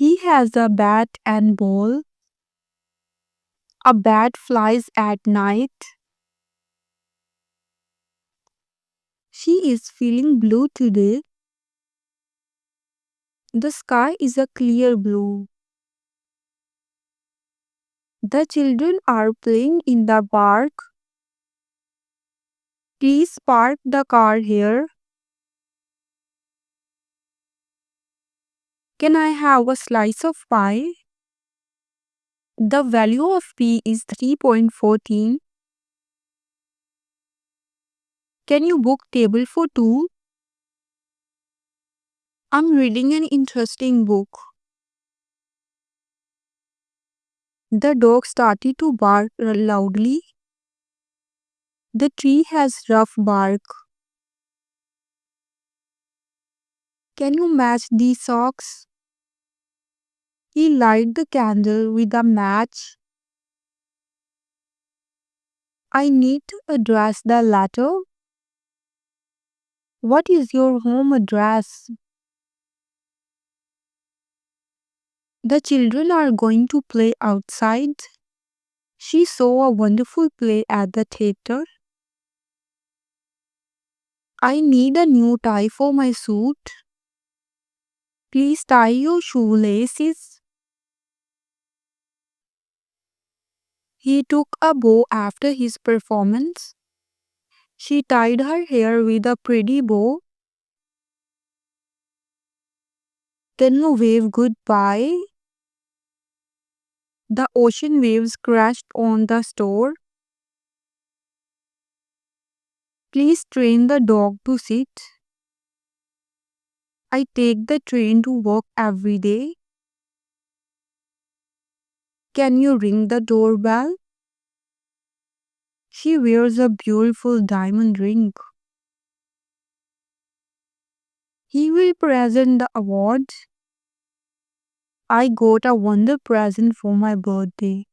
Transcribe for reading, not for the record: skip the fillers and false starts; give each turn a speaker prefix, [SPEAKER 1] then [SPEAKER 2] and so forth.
[SPEAKER 1] He has a bat and ball. A bat flies at night. She is feeling blue today. The sky is a clear blue. The children are playing in the park. Please park the car here. Can I have a slice of pie? The value of p is 3.14. Can you book table for two? I'm reading an interesting book. The dog started to bark loudly. The tree has rough bark. Can you match these socks? He lighted the candle with a match. I need to address the letter. What is your home address? The children are going to play outside. She saw a wonderful play at the theater. I need a new tie for my suit. Please tie your shoelaces. He took a bow after his performance. She tied her hair with a pretty bow. Then you wave goodbye. The ocean waves crashed on the store. Please train the dog to sit. I take the train to work every day. Can you ring the doorbell? She wears a beautiful diamond ring. He will present the award. I got a wonder present for my birthday.